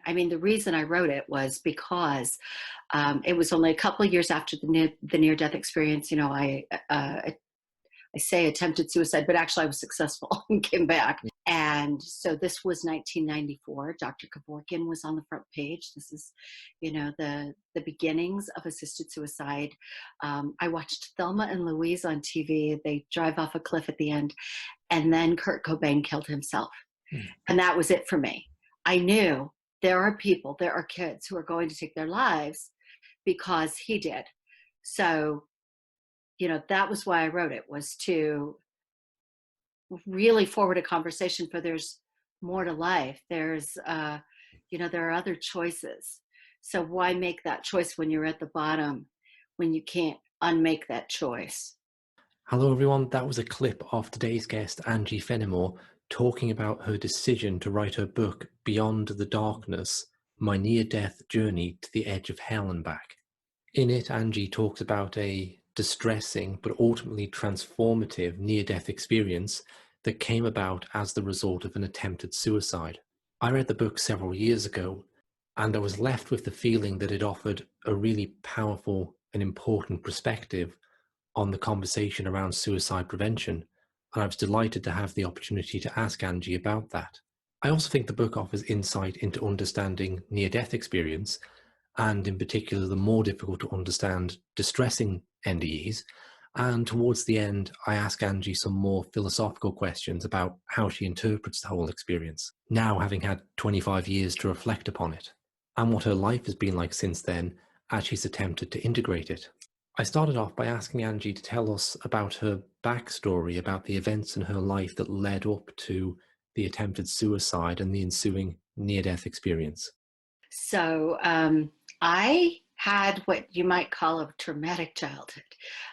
I mean, the reason I wrote it was because it was only a couple of years after the near-death experience. You know, I say attempted suicide, but actually I was successful and came back. And so this was 1994. Dr. Kevorkian was on the front page. This is, you know, the beginnings of assisted suicide. I watched Thelma and Louise on TV. They drive off a cliff at the end, and then Kurt Cobain killed himself. And that was it for me. I knew there are people, there are kids who are going to take their lives because he did. So, you know, that was why I wrote it, was to really forward a conversation for there's more to life. There's, you know, there are other choices. So why make that choice when you're at the bottom, when you can't unmake that choice? Hello everyone, that was a clip of today's guest, Angie Fenimore, talking about her decision to write her book, Beyond the Darkness, My Near-Death Journey to the Edge of Hell and Back. In it, Angie talks about a distressing but ultimately transformative near-death experience that came about as the result of an attempted suicide. I read the book several years ago, and I was left with the feeling that it offered a really powerful and important perspective on the conversation around suicide prevention, and I was delighted to have the opportunity to ask Angie about that. I also think the book offers insight into understanding near-death experience, and in particular the more difficult to understand distressing NDEs. And towards the end, I ask Angie some more philosophical questions about how she interprets the whole experience, now having had 25 years to reflect upon it, and what her life has been like since then as she's attempted to integrate it. I started off by asking Angie to tell us about her backstory, about the events in her life that led up to the attempted suicide and the ensuing near-death experience. So I had what you might call a traumatic childhood.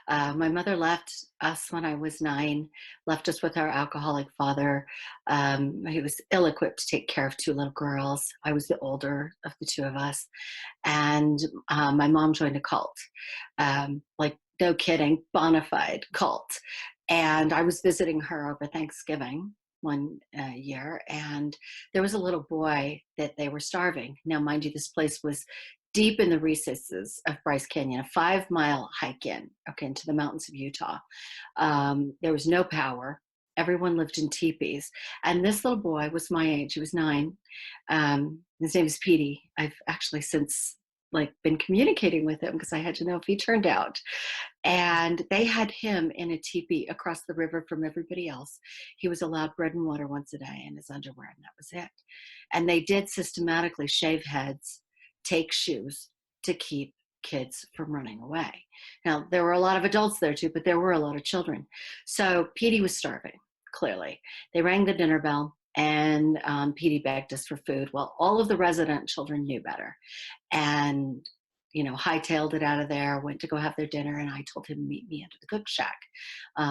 My mother left us when I was 9, left us with our alcoholic father. He was ill-equipped to take care of 2 little girls. I was the older of the 2 of us. And my mom joined a cult, like no kidding, bona fide cult. And I was visiting her over Thanksgiving one year, and there was a little boy that they were starving. Now, mind you, this place was deep in the recesses of Bryce Canyon, a 5-mile hike into the mountains of Utah. There was no power. Everyone lived in teepees. And this little boy was my age. He was 9. His name is Petey. I've actually since been communicating with him because I had to know if he turned out. And they had him in a teepee across the river from everybody else. He was allowed bread and water once a day and his underwear, and that was it. And they did systematically shave heads, take shoes to keep kids from running away. Now, there were a lot of adults there too, but there were a lot of children. So Petey was starving, clearly. They rang the dinner bell, and Petey begged us for food. Well, all of the resident children knew better, and hightailed it out of there, went to go have their dinner, and I told him, meet me at the cook shack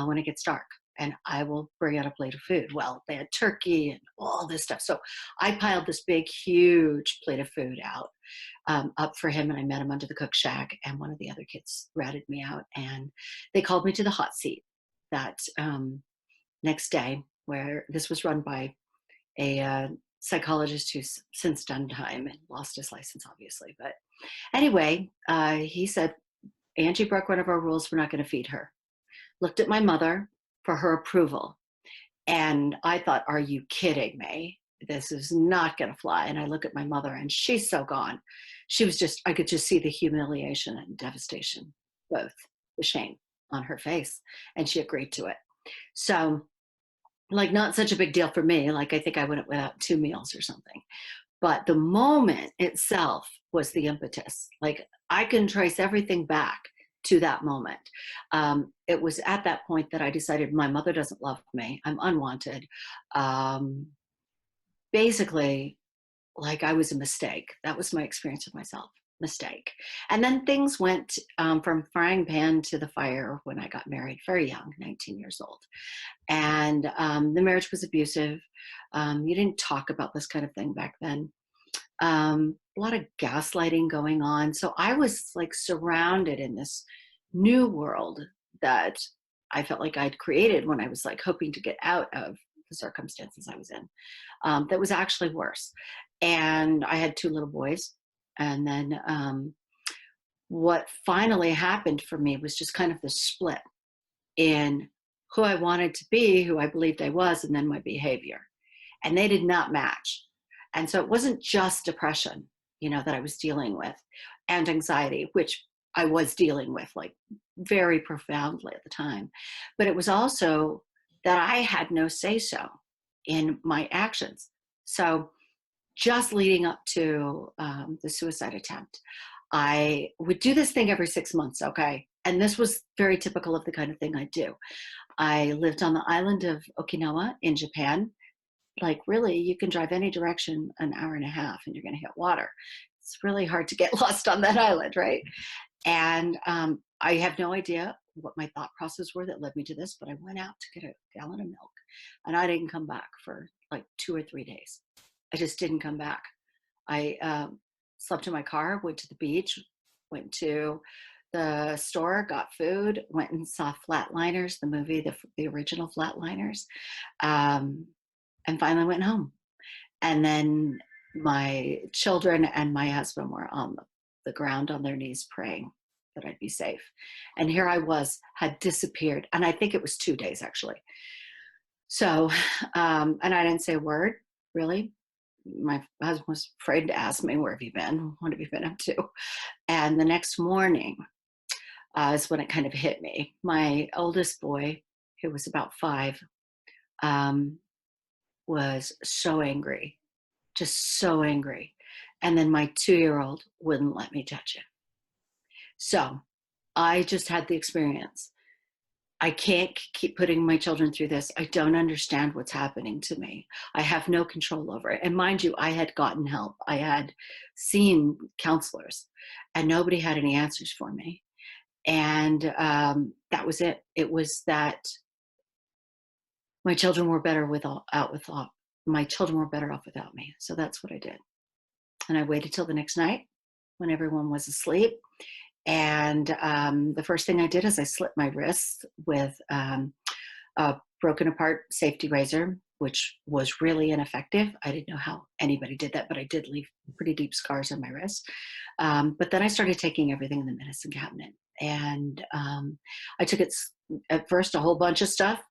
when it gets dark, and I will bring out a plate of food. Well, they had turkey and all this stuff. So I piled this big, huge plate of food out up for him, and I met him under the cook shack, and one of the other kids ratted me out, and they called me to the hot seat that next day, where this was run by a psychologist who's since done time and lost his license, obviously. But anyway, he said, Angie broke one of our rules. We're not going to feed her. Looked at my mother for her approval. And I thought, are you kidding me? This is not going to fly. And I look at my mother, and she's so gone. She was I could just see the humiliation and devastation, both the shame on her face. And she agreed to it. So, not such a big deal for me. I think I went without 2 meals or something. But the moment itself was the impetus. I can trace everything back to that moment. It was at that point that I decided my mother doesn't love me. I'm unwanted. Basically, I was a mistake. That was my experience with myself. Mistake. And then things went from frying pan to the fire when I got married, very young, 19 years old. And the marriage was abusive. You didn't talk about this kind of thing back then. A lot of gaslighting going on. So I was surrounded in this new world that I felt like I'd created when I was hoping to get out of the circumstances I was in. That was actually worse. And I had two little boys. And then what finally happened for me was just kind of the split in who I wanted to be, who I believed I was, and then my behavior. And they did not match. And so it wasn't just depression, that I was dealing with, and anxiety, which I was dealing with like very profoundly at the time. But it was also that I had no say so in my actions. So just leading up to the suicide attempt, I would do this thing every 6 months, okay? And this was very typical of the kind of thing I do. I lived on the island of Okinawa in Japan. Like, really, you can drive any direction an hour and a half and you're going to hit water. It's really hard to get lost on that island, right? And I have no idea what my thought process were that led me to this, but I went out to get a gallon of milk and I didn't come back for like 2 or 3 days. I just didn't come back. I slept in my car, went to the beach, went to the store, got food, went and saw Flatliners, the movie, the original Flatliners, and finally went home. And then my children and my husband were on the ground on their knees praying that I'd be safe. And here I was, had disappeared. And I think it was 2 days actually. So, and I didn't say a word, really. My husband was afraid to ask me, where have you been? What have you been up to? And the next morning is when it kind of hit me. My oldest boy, who was about 5, was so angry, just so angry. And then my 2-year-old wouldn't let me touch him. So I just had the experience. I can't keep putting my children through this. I don't understand what's happening to me. I have no control over it. And mind you, I had gotten help. I had seen counselors and nobody had any answers for me. And that was it. It was that my children were better my children were better off without me. So that's what I did. And I waited till the next night when everyone was asleep. And the first thing I did is I slit my wrists with a broken apart safety razor, which was really ineffective. I didn't know how anybody did that, but I did leave pretty deep scars on my wrist. But then I started taking everything in the medicine cabinet. And I took it at first a whole bunch of stuff,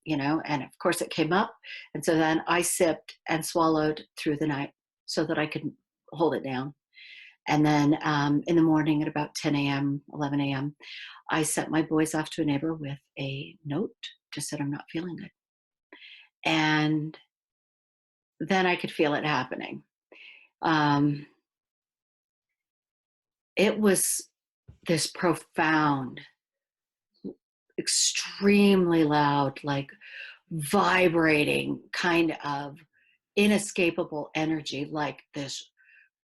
and of course it came up. And so then I sipped and swallowed through the night so that I could hold it down. And then in the morning at about 10 a.m., 11 a.m., I sent my boys off to a neighbor with a note, just said, I'm not feeling good. And then I could feel it happening. It was this profound, extremely loud, like vibrating kind of inescapable energy, like this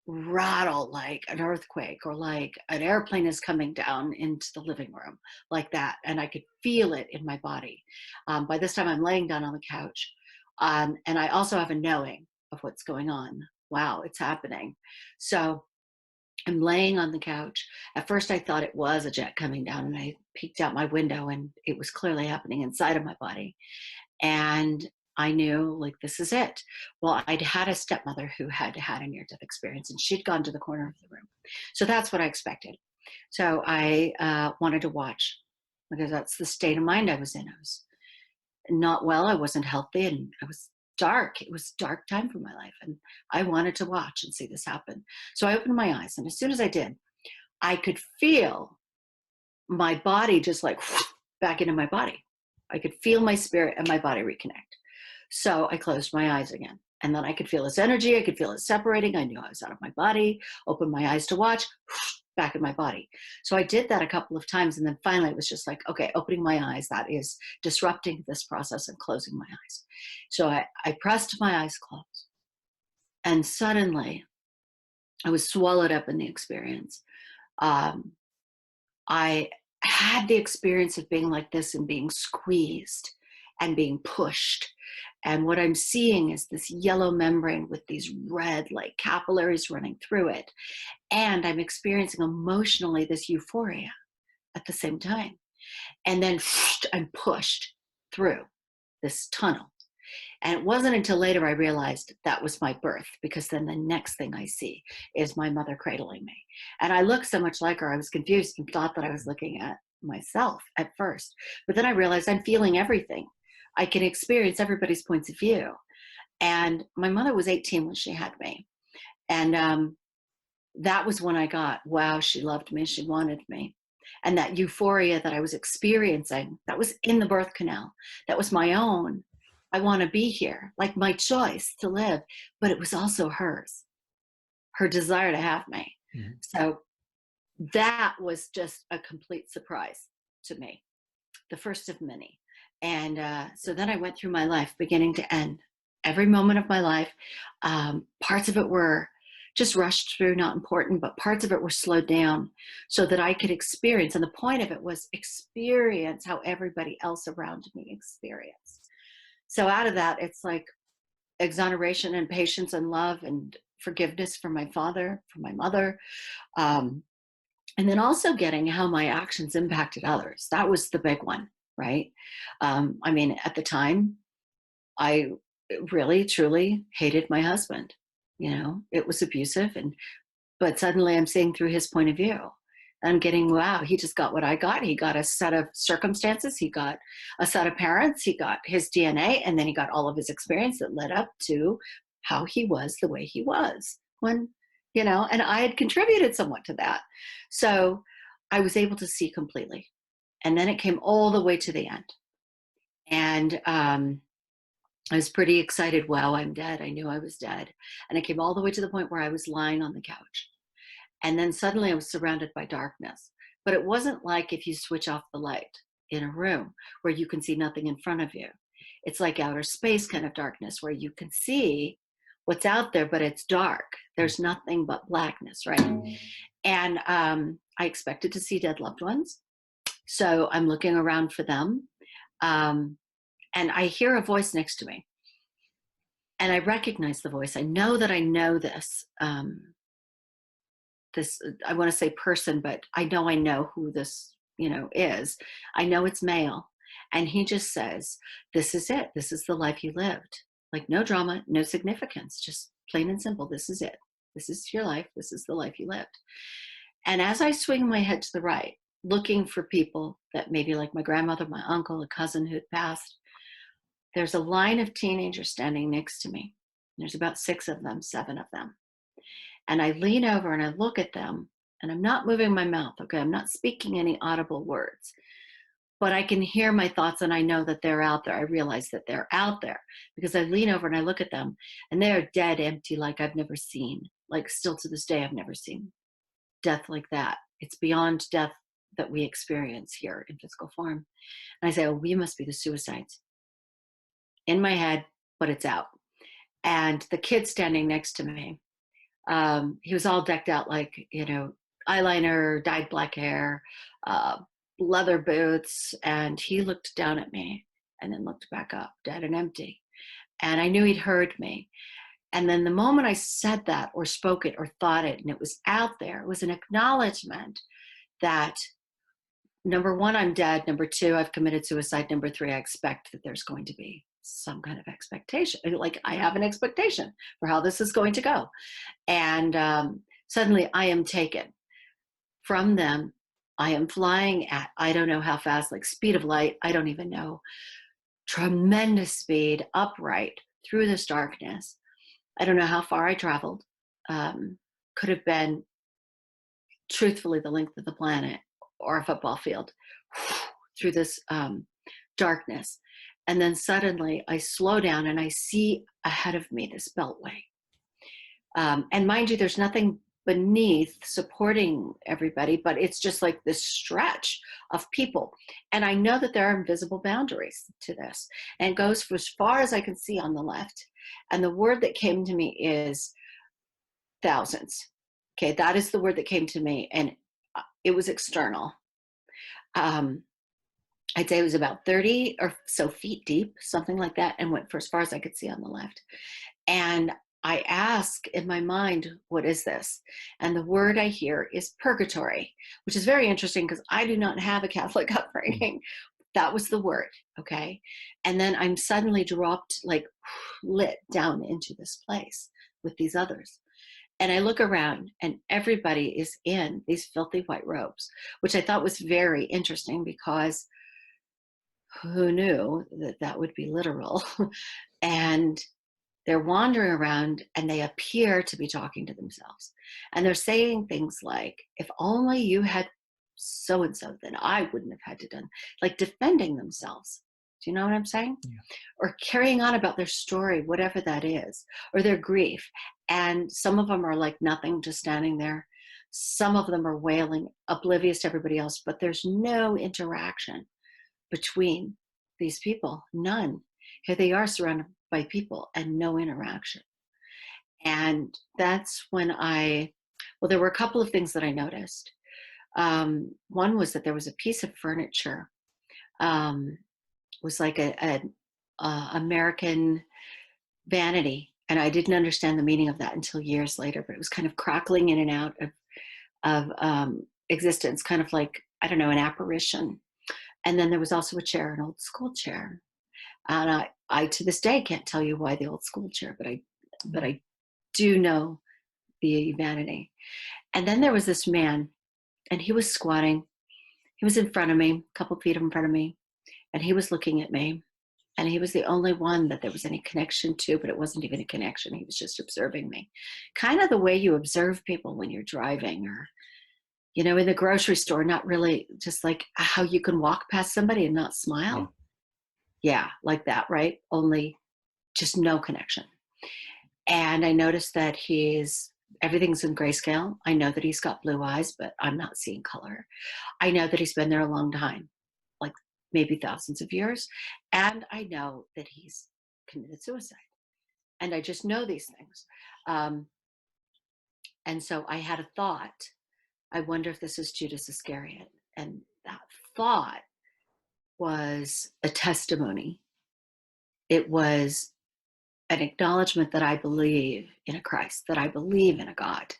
rattle, like an earthquake, or like an airplane is coming down into the living room, like that. And I could feel it in my body. By this time I'm laying down on the couch. And I also have a knowing of what's going on. Wow, it's happening. So I'm laying on the couch. At first I thought it was a jet coming down, and I peeked out my window and it was clearly happening inside of my body. And I knew, like, this is it. Well, I'd had a stepmother who had had a near-death experience, and she'd gone to the corner of the room. So that's what I expected. So I wanted to watch, because that's the state of mind I was in. I was not well. I wasn't healthy, and I was dark. It was a dark time for my life, and I wanted to watch and see this happen. So I opened my eyes, and as soon as I did, I could feel my body just like back into my body. I could feel my spirit and my body reconnect. So I closed my eyes again, and then I could feel this energy. I could feel it separating. I knew I was out of my body, opened my eyes to watch, back in my body. So I did that a couple of times. And then finally it was just like, okay, opening my eyes, that is disrupting this process, and closing my eyes. So I pressed my eyes closed, and suddenly I was swallowed up in the experience. I had the experience of being like this and being squeezed and being pushed. And what I'm seeing is this yellow membrane with these red, like, capillaries running through it. And I'm experiencing emotionally this euphoria at the same time. And then I'm pushed through this tunnel. And it wasn't until later I realized that was my birth, because then the next thing I see is my mother cradling me. And I looked so much like her, I was confused and thought that I was looking at myself at first. But then I realized I'm feeling everything. I can experience everybody's points of view. And my mother was 18 when she had me. And that was when I got, wow, she loved me, she wanted me. And that euphoria that I was experiencing, that was in the birth canal, that was my own. I want to be here, like my choice to live, but it was also hers, her desire to have me. Mhm. So that was just a complete surprise to me, the first of many. And so then I went through my life, beginning to end, every moment of my life. Parts of it were just rushed through, not important, but parts of it were slowed down so that I could experience. And the point of it was experience how everybody else around me experienced. So out of that, it's like exoneration and patience and love and forgiveness from my father, from my mother. Um, and then also getting how my actions impacted others. That was the big one, right? I mean, at the time, I really, truly hated my husband. You know, it was abusive, but suddenly I'm seeing through his point of view. I'm getting, wow, he just got what I got. He got a set of circumstances. He got a set of parents. He got his DNA, and then he got all of his experience that led up to how he was the way he was when, you know, and I had contributed somewhat to that. So I was able to see completely. And then it came all the way to the end. And I was pretty excited. Wow, I'm dead. I knew I was dead. And it came all the way to the point where I was lying on the couch. And then suddenly I was surrounded by darkness. But it wasn't like if you switch off the light in a room where you can see nothing in front of you. It's like outer space kind of darkness where you can see what's out there, but it's dark. There's nothing but blackness, right? And I expected to see dead loved ones. So I'm looking around for them. And I hear a voice next to me. And I recognize the voice. I know that I know this. This, I want to say person, but I know who this, you know, is. I know it's male. And he just says, this is it. This is the life you lived. Like no drama, no significance, just plain and simple. This is it. This is your life. This is the life you lived. And as I swing my head to the right, looking for people that maybe like my grandmother, my uncle, a cousin who'd passed, there's a line of teenagers standing next to me. There's about 6 of them, 7 of them. And I lean over and I look at them, and I'm not moving my mouth, okay? I'm not speaking any audible words, but I can hear my thoughts and I know that they're out there. I realize that they're out there because I lean over and I look at them, and they are dead empty, like I've never seen. Like still to this day, I've never seen death like that. It's beyond death that we experience here in physical form. And I say, oh, we must be the suicides. In my head, but it's out. And the kid standing next to me, he was all decked out like, you know, eyeliner, dyed black hair, leather boots. And he looked down at me and then looked back up, dead and empty. And I knew he'd heard me. And then the moment I said that or spoke it or thought it, and it was out there, it was an acknowledgement that number 1, I'm dead. Number 2, I've committed suicide. Number 3, I expect that there's going to be some kind of expectation. Like I have an expectation for how this is going to go. And suddenly I am taken from them. I am flying at, I don't know how fast, like speed of light. I don't even know. Tremendous speed, upright through this darkness. I don't know how far I traveled. Could have been truthfully the length of the planet or a football field through this darkness. And then suddenly I slow down and I see ahead of me this beltway. And mind you, there's nothing beneath supporting everybody, but it's just like this stretch of people. And I know that there are invisible boundaries to this, and it goes for as far as I can see on the left. And the word that came to me is thousands. Okay, that is the word that came to me, and it was external. I'd say it was about 30 or so feet deep, something like that, and went for as far as I could see on the left. And I ask in my mind, what is this? And the word I hear is purgatory, which is very interesting because I do not have a Catholic upbringing. That was the word, okay? And then I'm suddenly dropped, like, lit down into this place with these others. And I look around and everybody is in these filthy white robes, which I thought was very interesting because who knew that that would be literal? And they're wandering around and they appear to be talking to themselves. And they're saying things like, if only you had so and so, then I wouldn't have had to done, like defending themselves. Do you know what I'm saying? Yeah. Or carrying on about their story, whatever that is, or their grief. And some of them are like nothing, just standing there. Some of them are wailing, oblivious to everybody else, but there's no interaction between these people, none. Here they are surrounded by people and no interaction. And that's when well, there were a couple of things that I noticed. One was that there was a piece of furniture, um, was like a American vanity. And I didn't understand the meaning of that until years later, but it was kind of crackling in and out of existence, kind of like, I don't know, an apparition. And then there was also a chair, an old school chair. And I to this day can't tell you why the old school chair, but I do know the vanity. And then there was this man, and he was squatting. He was in front of me, a couple feet in front of me, and he was looking at me. And he was the only one that there was any connection to, but it wasn't even a connection. He was just observing me. Kind of the way you observe people when you're driving or, in the grocery store, not really just like how you can walk past somebody and not smile. Yeah. Yeah, like that, right? Only just no connection. And I noticed that everything's in grayscale. I know that he's got blue eyes, but I'm not seeing color. I know that he's been there a long time, like maybe thousands of years. And I know that he's committed suicide. And I just know these things. And so I had a thought. I wonder if this is Judas Iscariot. And that thought was a testimony. It was an acknowledgement that I believe in a Christ, that I believe in a God.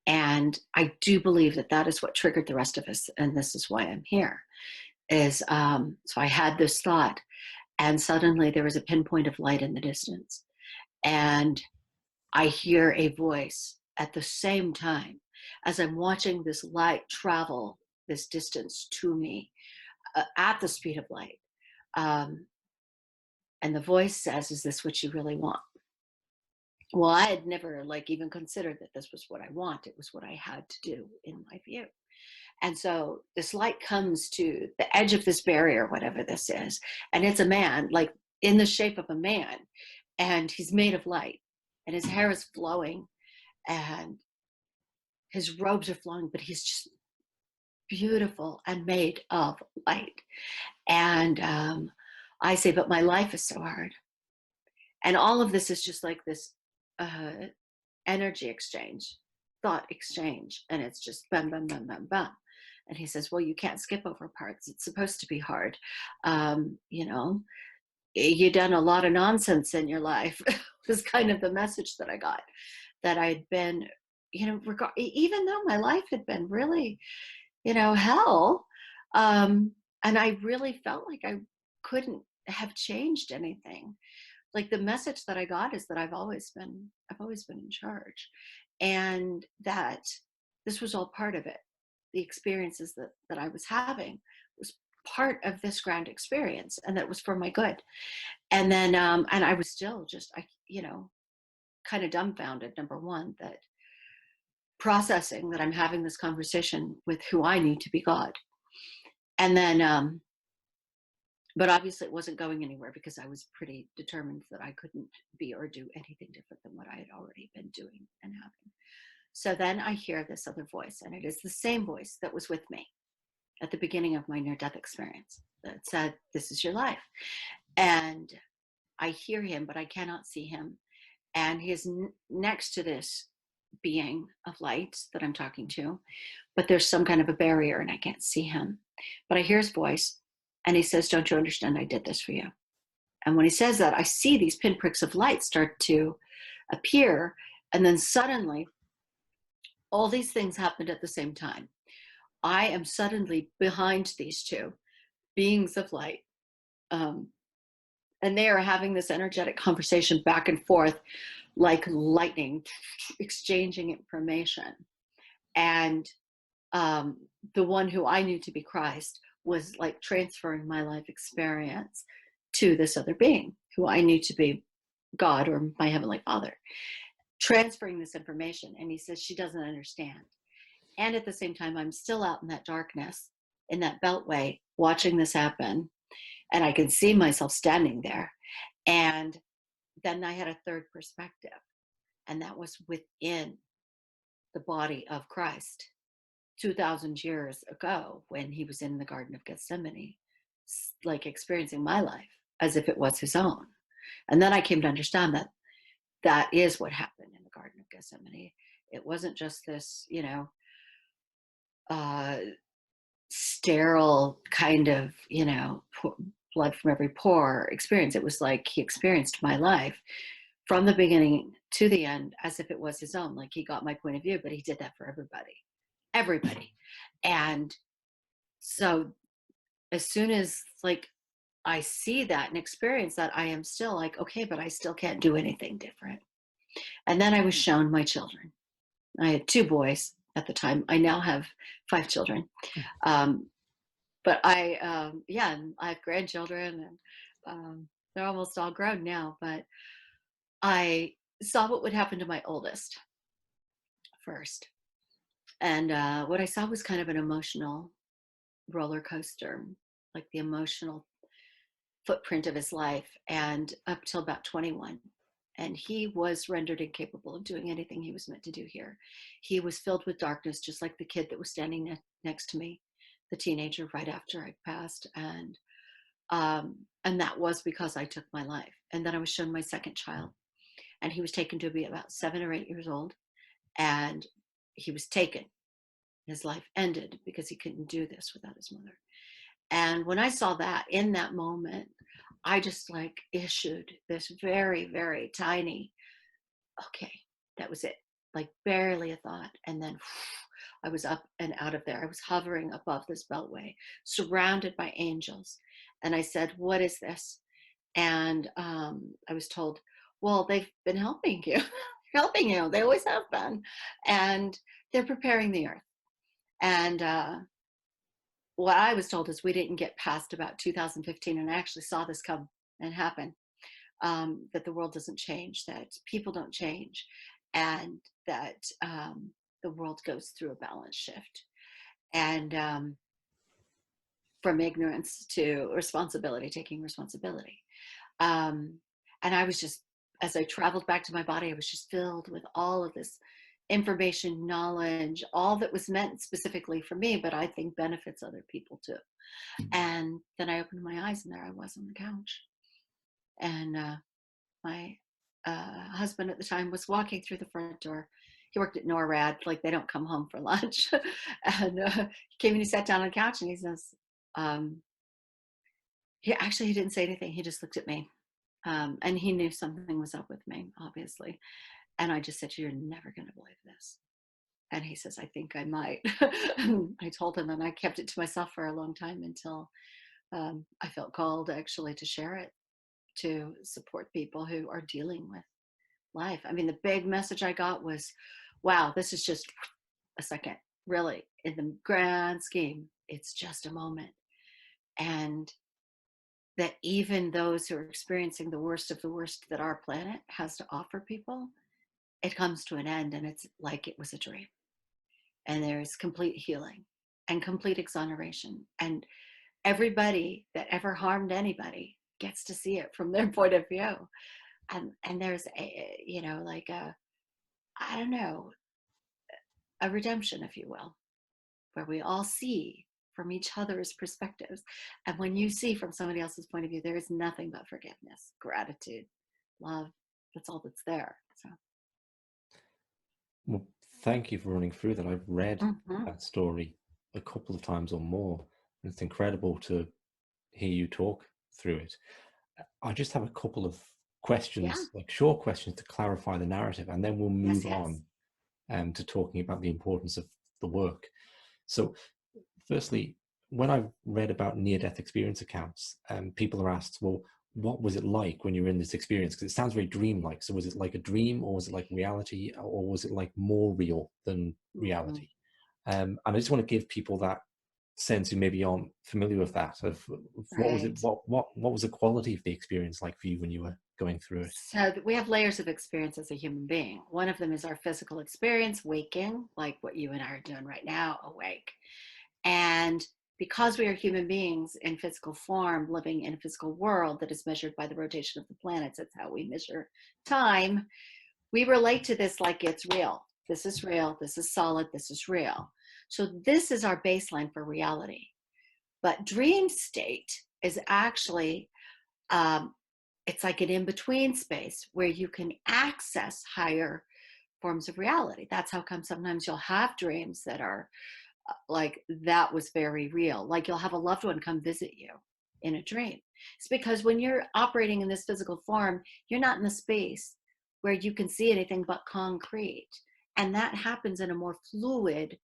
And I do believe that that is what triggered the rest of us. And this is why I'm here so I had this thought, and suddenly there was a pinpoint of light in the distance. And I hear a voice at the same time as I'm watching this light travel this distance to me at the speed of light. And the voice says, is this what you really want? Well, I had never even considered that this was what I want. It was what I had to do in my view. And so this light comes to the edge of this barrier, whatever this is. And it's a man, like in the shape of a man. And he's made of light. And his hair is flowing. And his robes are flowing. But he's just beautiful and made of light. And I say, but my life is so hard. And all of this is just like this energy exchange, thought exchange. And it's just bam, bam, bam, bam, bam. And he says, well, you can't skip over parts. It's supposed to be hard. You've done a lot of nonsense in your life. Was kind of the message that I got, that I'd been, even though my life had been really, hell. And I really felt like I couldn't have changed anything. Like the message that I got is that I've always been in charge, and that this was all part of it. The experiences that I was having was part of this grand experience, and that was for my good. And then, and I was still just, kind of dumbfounded, number one, that processing that I'm having this conversation with who I knew to be God. And then, but obviously it wasn't going anywhere because I was pretty determined that I couldn't be or do anything different than what I had already been doing and having. So then I hear this other voice, and it is the same voice that was with me at the beginning of my near-death experience that said, this is your life. And I hear him, but I cannot see him. And he is next to this being of light that I'm talking to, but there's some kind of a barrier and I can't see him. But I hear his voice, and he says, don't you understand I did this for you? And when he says that, I see these pinpricks of light start to appear, and then suddenly all these things happened at the same time. I am suddenly behind these two, beings of light. Um, and they are having this energetic conversation back and forth like lightning, exchanging information. And the one who I knew to be Christ was like transferring my life experience to this other being who I knew to be God or my Heavenly Father, transferring this information. And he says she doesn't understand. And at the same time, I'm still out in that darkness, in that beltway, watching this happen. And I can see myself standing there. And then I had a third perspective, and that was within the body of Christ 2,000 years ago when he was in the Garden of Gethsemane, like experiencing my life as if it was his own. And then I came to understand that that is what happened in the Garden of Gethsemane. It wasn't just this, uh, sterile kind of, blood from every pore experience. It was like he experienced my life from the beginning to the end as if it was his own. Like he got my point of view, but he did that for everybody. And so as soon as like I see that and experience that, I am still like, okay, but I still can't do anything different. And then I was shown my children. I had 2 boys at the time. I now have 5 children. Um, but yeah, and I have grandchildren, and they're almost all grown now. But I saw what would happen to my oldest first. And what I saw was kind of an emotional roller coaster, like the emotional footprint of his life, and up till about 21. And he was rendered incapable of doing anything he was meant to do here. He was filled with darkness, just like the kid that was standing next to me, the teenager right after I passed. And that was because I took my life. And then I was shown my second child, and he was taken to be about 7 or 8 years old, and he was taken. His life ended because he couldn't do this without his mother. And when I saw that in that moment, I just like issued this very, very tiny, okay, that was it. Like barely a thought. And then I was up and out of there. I was hovering above this beltway, surrounded by angels. And I said, what is this? And I was told, well, they've been helping you, helping you. They always have been. And they're preparing the earth. And what I was told is we didn't get past about 2015, and I actually saw this come and happen, that the world doesn't change, that people don't change, and that the world goes through a balance shift. And from ignorance to responsibility, taking responsibility. And I was just, as I traveled back to my body, I was just filled with all of this information, knowledge, all that was meant specifically for me, but I think benefits other people too. And then I opened my eyes, and there I was on the couch. And my husband at the time was walking through the front door. He worked at NORAD, like they don't come home for lunch. And he came and he sat down on the couch, and he says, he didn't say anything. He just looked at me. And he knew something was up with me, obviously. And I just said, you're never going to believe this. And he says, I think I might. I told him, and I kept it to myself for a long time until I felt called actually to share it, to support people who are dealing with life. I mean, the big message I got was, wow, this is just a second. Really, in the grand scheme, it's just a moment. And that even those who are experiencing the worst of the worst that our planet has to offer people, it comes to an end, and it's like it was a dream. And there's complete healing and complete exoneration. And everybody that ever harmed anybody gets to see it from their point of view. And there's like I don't know, a redemption, if you will, where we all see from each other's perspectives. And when you see from somebody else's point of view, there is nothing but forgiveness, gratitude, love. That's all that's there. So Well, thank you for running through that. I've read mhm. that story a couple of times or more, and it's incredible to hear you talk through it. I just have a couple of Yeah. questions, like short questions to clarify the narrative, and then we'll Yes, move yes. on to talking about the importance of the work. So, firstly, when I've read about near-death experience accounts, people are asked, well, what was it like when you were in this experience? Because it sounds very dreamlike. So was it like a dream, or was it like reality, or was it like more real than Mhm. reality? And I just want to give people that sense who maybe aren't familiar with that of what was it, Right. what was the quality of the experience like for you when you were going through it? So we have layers of experience as a human being. One of them is our physical experience, waking, like what you and I are doing right now, awake. And because we are human beings in physical form, living in a physical world that is measured by the rotation of the planets, that's how we measure time. We relate to this like it's real. This is real. This is solid. This is real. So this is our baseline for reality. But dream state is actually um, it's like an in-between space where you can access higher forms of reality. That's how come sometimes you'll have dreams that are like that was very real. Like you'll have a loved one come visit you in a dream. It's because when you're operating in this physical form, you're not in the space where you can see anything but concrete. And that happens in a more fluid,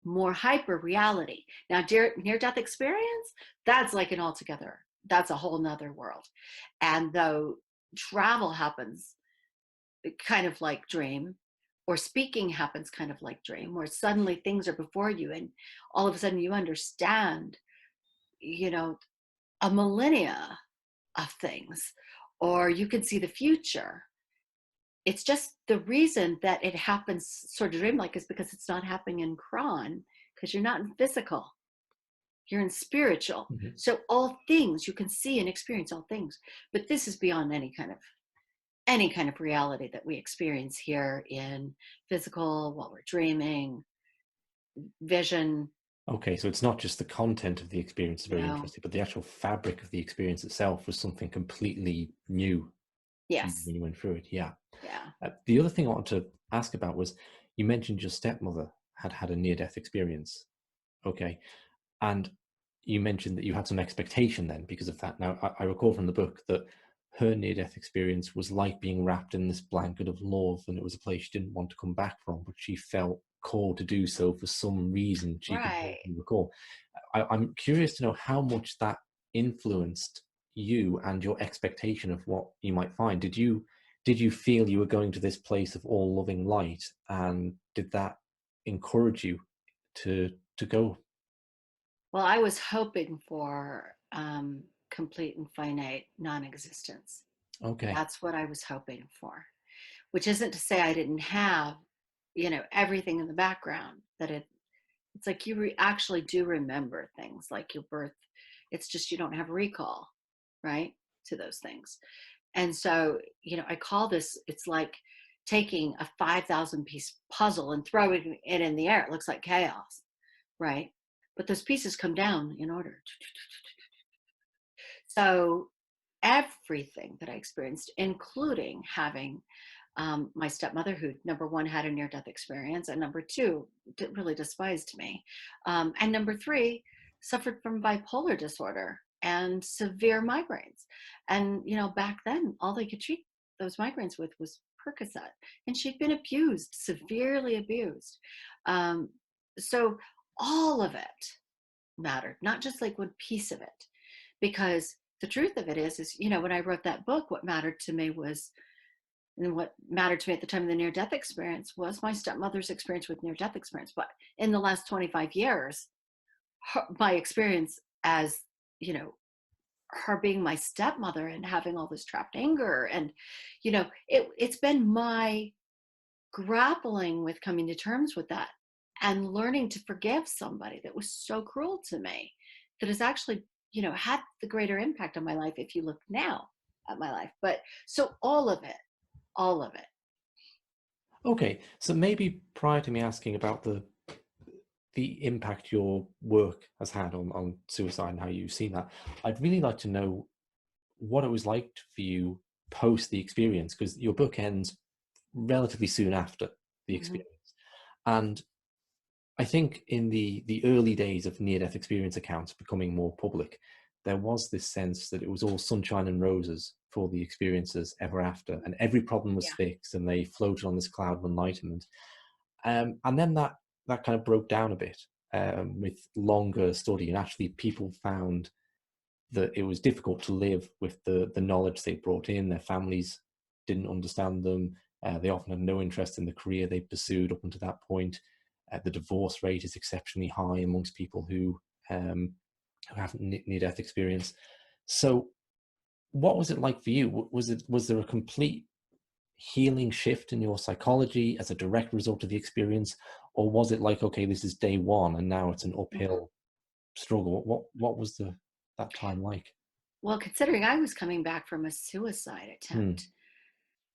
more hyper reality. Now, near death experience, that's like an altogether, that's a whole nother world. And though travel happens kind of like dream, or speaking happens kind of like dream, where suddenly things are before you and all of a sudden you understand, you know, a millennia of things, or you can see the future. It's just the reason that it happens sort of dreamlike is because it's not happening in cron, because you're not in physical, you're in spiritual. Mhm. So all things you can see and experience all things, but this is beyond any kind of reality that we experience here in physical while we're dreaming, vision. Okay, so it's not just the content of the experience is very No. interesting, but the actual fabric of the experience itself was something completely new to you Yes. when you went through it. Yeah. Yeah. The other thing I wanted to ask about was you mentioned your stepmother had had a near-death experience. Okay. And you mentioned that you had some expectation then because of that. Now, I recall from the book that her near-death experience was like being wrapped in this blanket of love, and it was a place she didn't want to come back from, but she felt called to do so for some reason she could Right. vaguely recall. I'm curious to know how much that influenced you and your expectation of what you might find. Did you feel you were going to this place of all loving light, and did that encourage you to go? Well, I was hoping for complete and finite non-existence. Okay. That's what I was hoping for, which isn't to say I didn't have, everything in the background that it's like you actually do remember things like your birth. It's just you don't have recall, right, to those things. And so, I call this, it's like taking a 5,000 piece puzzle and throwing it in the air. It looks like chaos, right? But those pieces come down in order. So everything that I experienced, including having my stepmother, who number one had a near death experience, and number two really despised me, and number three suffered from bipolar disorder and severe migraines. And back then, all they could treat those migraines with was Percocet, and she'd been abused, severely abused. Um, so all of it mattered, not just like one piece of it, because the truth of it is, when I wrote that book, what mattered to me was, and what mattered to me at the time of the near death experience was my stepmother's experience with near death experience. But in the last 25 years, my experience as, you know, her being my stepmother and having all this trapped anger, and, it's been my grappling with coming to terms with that and learning to forgive somebody that was so cruel to me that has actually, had the greater impact on my life if you look now at my life. But so all of it. Okay, so maybe prior to me asking about the impact your work has had on suicide and how you've seen that, I'd really like to know what it was like for you post the experience, because your book ends relatively soon after the Mhm. experience. And I think in the early days of near-death experience accounts becoming more public, there was this sense that it was all sunshine and roses for the experiences ever after, and every problem was Yeah. fixed, and they floated on this cloud of enlightenment. And then that kind of broke down a bit. with longer study, and actually people found that it was difficult to live with the knowledge they brought in. Their families didn't understand them. They often had no interest in the career they pursued up until that point. The divorce rate is exceptionally high amongst people who have near-death experience. So, what was it like for you? Was there a complete healing shift in your psychology as a direct result of the experience, or was it like, okay, this is day one, and now it's an Mhm. uphill struggle? What was that time like? Well, considering I was coming back from a suicide Hmm. attempt,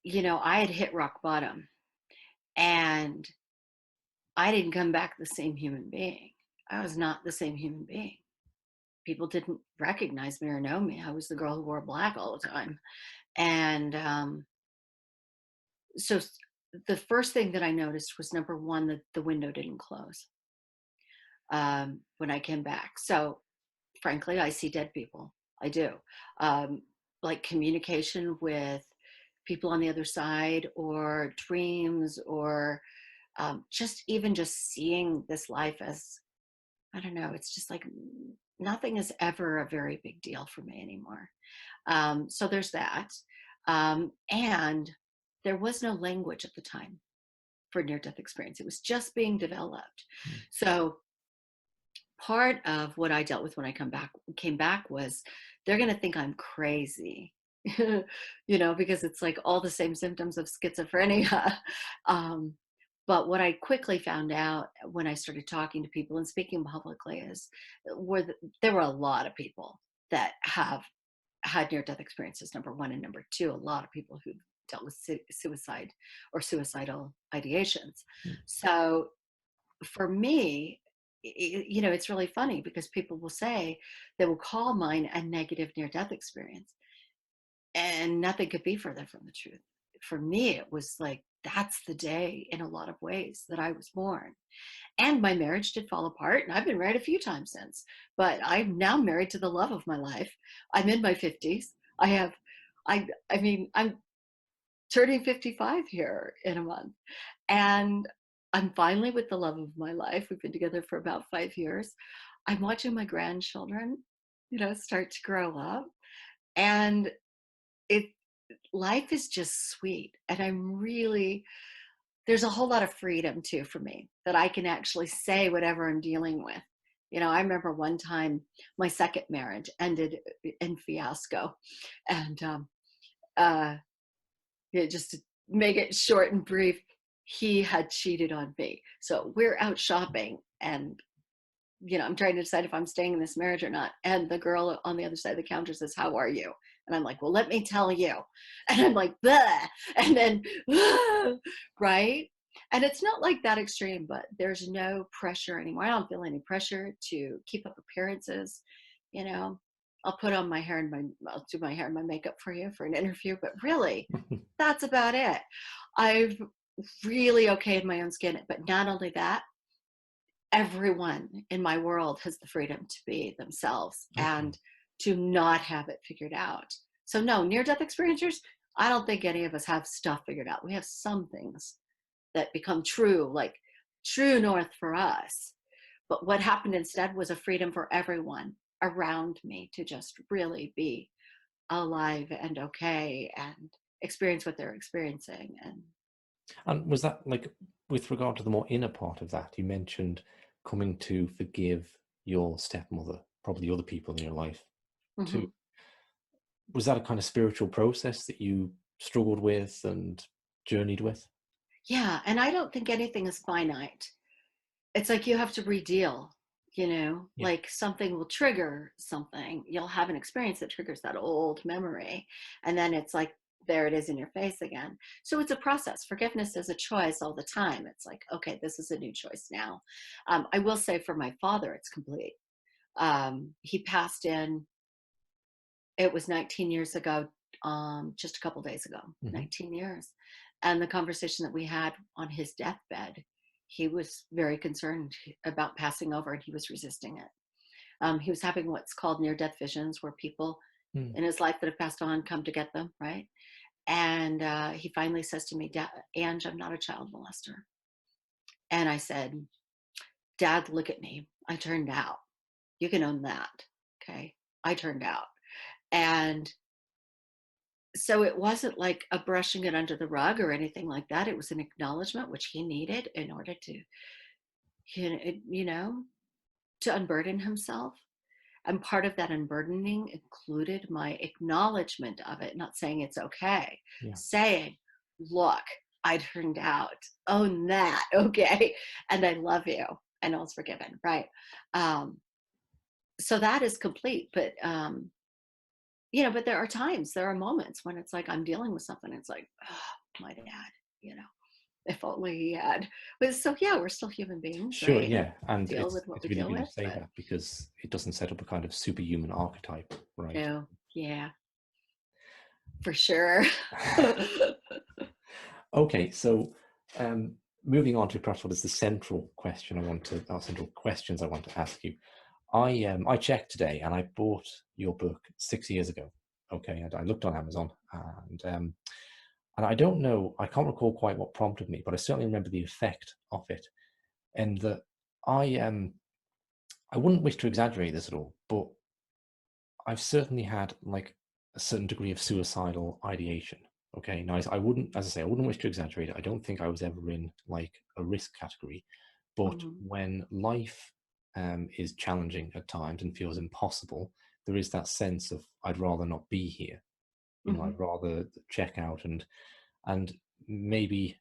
I had hit rock bottom, and I didn't come back the same human being. I was not the same human being. People didn't recognize me or know me. I was the girl who wore black all the time. And so the first thing that I noticed was, number one, that the window didn't close when I came back. So frankly, I see dead people. I do. Um, like communication with people on the other side, or dreams, or just even just seeing this life as, I don't know, it's just like nothing is ever a very big deal for me anymore. So there's that. And there was no language at the time for near death experience, it was just being developed. Hmm. So part of what I dealt with when I came back was, they're going to think I'm crazy, because it's like all the same symptoms of schizophrenia. um, but what I quickly found out when I started talking to people and speaking publicly is, there were a lot of people that have had near death experiences, number one, and number two, a lot of people who dealt with suicide or suicidal ideations. Hmm. So for me, it's really funny because people will say they will call mine a negative near death experience, and nothing could be further from the truth. For me, it was like, that's the day in a lot of ways that I was born. And my marriage did fall apart, and I've been married a few times since, but I'm now married to the love of my life. I'm in my 50s. I'm turning 55 here in a month. And I'm finally with the love of my life. We've been together for about 5 years. I'm watching my grandchildren, start to grow up. And it life is just sweet. And there's a whole lot of freedom too for me, that I can actually say whatever I'm dealing with. I remember one time my second marriage ended in fiasco. And uh, just to make it short and brief, he had cheated on me. So we're out shopping, and I'm trying to decide if I'm staying in this marriage or not. And the girl on the other side of the counter says, "How are you?" And I'm like, "Well, let me tell you." And I'm like, "Bleh," and then, right? And it's not like that extreme, but there's no pressure anymore. I don't feel any pressure to keep up appearances. You know, I'll do my hair and my makeup for you for an interview, but really, that's about it. I've really okayed my own skin, but not only that, everyone in my world has the freedom to be themselves Okay. and to not have it figured out. So no, near death experiencers, I don't think any of us have stuff figured out. We have some things that become true, like true north for us. But what happened instead was a freedom for everyone around me to just really be alive and okay and experience what they're experiencing. And And was that like, with regard to the more inner part of that, you mentioned coming to forgive your stepmother, probably other people in your life too. mhm. Was that a kind of spiritual process that you struggled with and journeyed with? Yeah, and I don't think anything is finite. It's like you have to redeal, Yeah. like something will trigger something. You'll have an experience that triggers that old memory. And then it's like, there it is in your face again. So it's a process. Forgiveness is a choice all the time. It's like, okay, this is a new choice now. I will say for my father, it's complete. He passed it was 19 years ago, just a couple days ago, Hmm. 19 years. And the conversation that we had on his deathbed, he was very concerned about passing over, and he was resisting it. He was having what's called near death visions, where people Mm. in his life that have passed on come to get them, right? And he finally says to me, Ange, I'm not a child molester. And I said, Dad, look at me. I turned out. You can own that. Okay. I turned out. And so it wasn't like a brushing it under the rug or anything like that. It was an acknowledgement, which he needed in order to, you know, to unburden himself. And part of that unburdening included my acknowledgement of it, not saying it's okay, Yeah. saying, look, I turned out, own that, okay? And I love you, and all's forgiven, right? Um, so that is complete. But, but there are times, there are moments when it's like I'm dealing with something. It's like, oh, my dad, you know, if only he had. But so, yeah, we're still human beings, Sure, right? And yeah, and deal with what it's we really deal good you with. say But that because it doesn't set up a kind of superhuman archetype, right? no, yeah, for sure. Okay, so moving on to perhaps what is the central question or central questions I want to ask you. I checked today and I bought your book 6 years ago. Okay, and I looked on Amazon and I don't know, I can't recall quite what prompted me, but I certainly remember the effect of it, and that I wouldn't wish to exaggerate this at all, but I've certainly had like a certain degree of suicidal ideation. Okay, now I wouldn't, as I say, I wouldn't wish to exaggerate it. I don't think I was ever in like a risk category, but Mhm, when life is challenging at times and feels impossible, there is that sense of I'd rather not be here. You know, mhm, I'd rather check out and maybe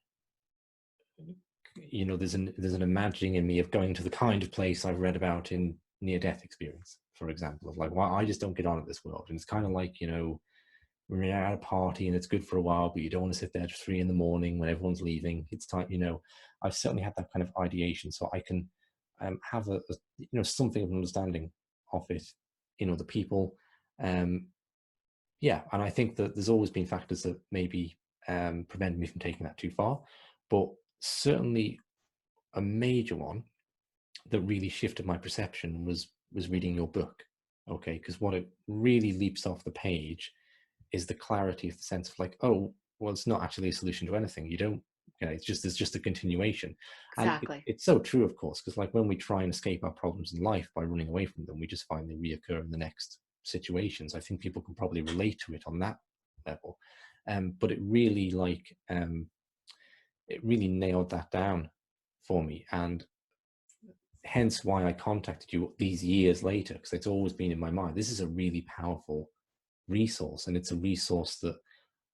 there's an imagining in me of going to the kind of place I've read about in near death experience, for example, of like, well, I just don't get on at this world. And it's kind of like, when you're at a party and it's good for a while, but you don't want to sit there at 3 in the morning when everyone's leaving. It's time, I've certainly had that kind of ideation, so I can have something of an understanding of it in other people. Yeah, and I think that there's always been factors that maybe prevent me from taking that too far, but certainly a major one that really shifted my perception was reading your book. Okay, because what it really leaps off the page is the clarity of the sense of like, oh, well, it's not actually a solution to anything. You don't, it's just a continuation. And exactly. it's so true, of course, because like when we try and escape our problems in life by running away from them, we just find they reoccur in the next situations. I think people can probably relate to it on that level. But it really nailed that down for me. And hence why I contacted you these years later, because it's always been in my mind. This is a really powerful resource, and it's a resource that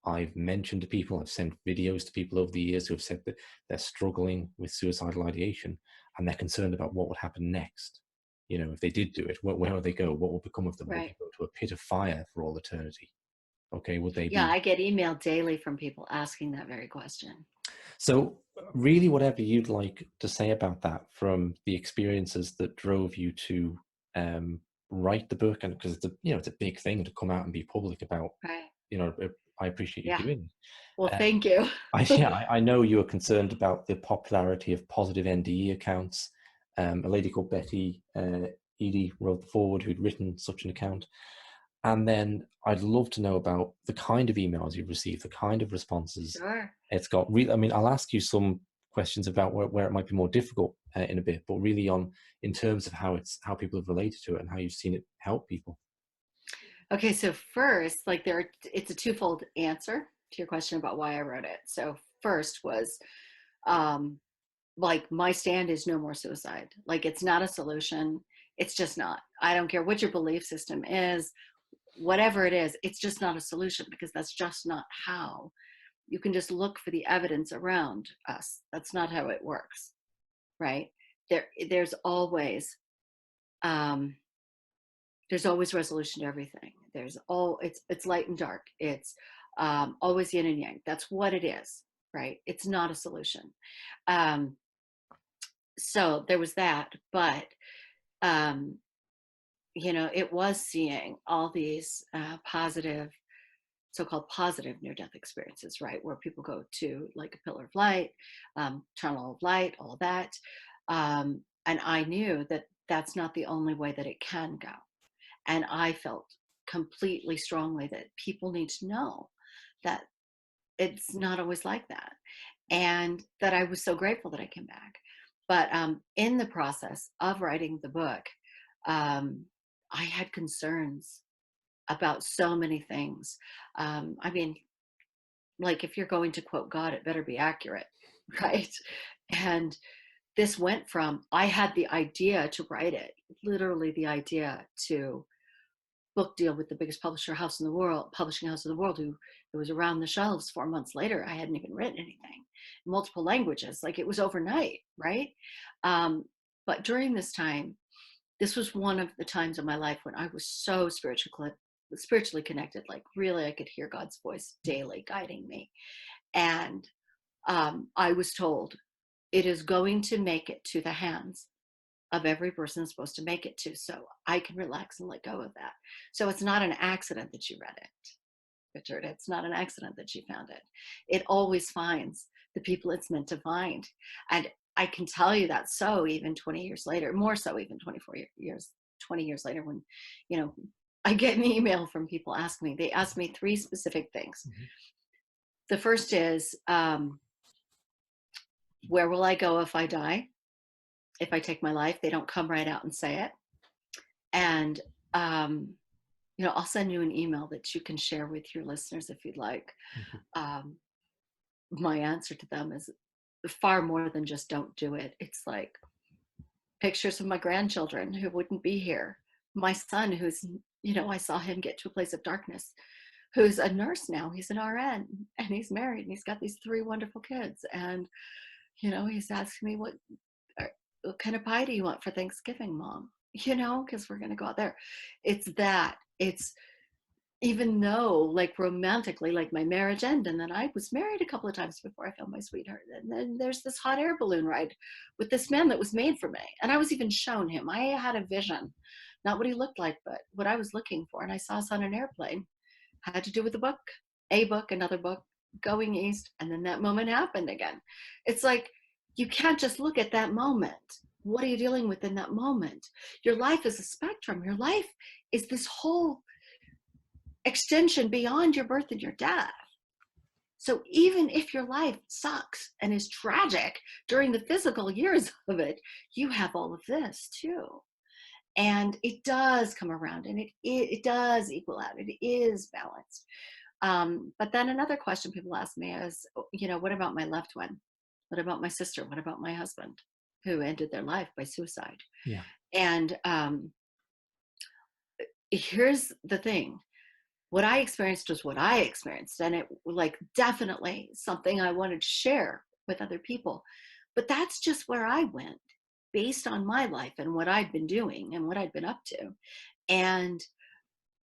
I've mentioned to people. I've sent videos to people over the years who have said that they're struggling with suicidal ideation and they're concerned about what would happen next. If they did do it, where would they go? What would become of them? Would Right. they go to a pit of fire for all eternity? Okay, would they Yeah, be? I get email daily from people asking that very question. So, really, whatever you'd like to say about that from the experiences that drove you to write the book, and because it's a big thing to come out and be public about. Right. I appreciate you Yeah. doing. Well, Uh, thank you. I know you are concerned about the popularity of positive NDE accounts. A lady called Betty Eady wrote the forward who'd written such an account. And then I'd love to know about the kind of emails you've received, the kind of responses Sure. it's got. I mean, I'll ask you some questions about where it might be more difficult in a bit, but really in terms of how people have related to it and how you've seen it help people. Okay, so first, like it's a twofold answer to your question about why I wrote it. So first was um like my stand is no more suicide. Like it's not a solution. It's just not. I don't care what your belief system is, whatever it is, it's just not a solution because that's just not how. You can just look for the evidence around us. That's not how it works, right? There's always um, there's always resolution to everything. It's light and dark. It's always yin and yang. That's what it is, right? It's not a solution. Um, so there was that, but um, it was seeing all these positive, so-called positive near-death experiences, right, where people go to like a pillar of light, tunnel of light, all that, and I knew that that's not the only way that it can go, and I felt completely strongly that people need to know that it's not always like that, and that I was so grateful that I came back. But in the process of writing the book, um, I had concerns about so many things. I mean, like if you're going to quote God, it better be accurate, right? And this went from I had the idea to write it, literally the idea to book deal with the biggest publishing house in the world, who it was around the shelves 4 months later. I hadn't even written anything in multiple languages. Like it was overnight, right? Um, but during this time, this was one of the times in my life when I was so spiritually connected. Like really, I could hear God's voice daily guiding me. And I was told it is going to make it to the hands of every person is supposed to make it to. So I can relax and let go of that. So it's not an accident that you read it, Richard. It's not an accident that you found it. It always finds the people it's meant to find. And I can tell you that so even 20 years later, more so even 24 years, 20 years later, when, you know, I get an email from people they ask me three specific things. Mhm. The first is, where will I go if I die? If I take my life? They don't come right out and say it. And, I'll send you an email that you can share with your listeners if you'd like. Mhm. Um, my answer to them is far more than just don't do it. It's like pictures of my grandchildren who wouldn't be here. My son, I saw him get to a place of darkness, who's a nurse now. He's an RN and he's married and he's got these three wonderful kids. And, he's asking me, what kind of pie do you want for Thanksgiving, Mom? Because we're going to go out there. It's even though, like, romantically, like, my marriage ended, and then I was married a couple of times before I found my sweetheart. And then there's this hot air balloon ride with this man that was made for me. And I was even shown him. I had a vision, not what he looked like, but what I was looking for. And I saw us on an airplane. Had to do with a book, another book, going east. And then that moment happened again. It's like, you can't just look at that moment. What are you dealing with in that moment? Your life is a spectrum. Your life is this whole extension beyond your birth and your death. So even if your life sucks and is tragic during the physical years of it, you have all of this too. And it does come around, and it does equal out. It is balanced. But then another question people ask me is, what about my loved one? What about my sister? What about my husband who ended their life by suicide? Yeah. And here's the thing. What I experienced was what I experienced, and it like definitely something I wanted to share with other people. But that's just where I went based on my life and what I'd been doing and what I'd been up to. And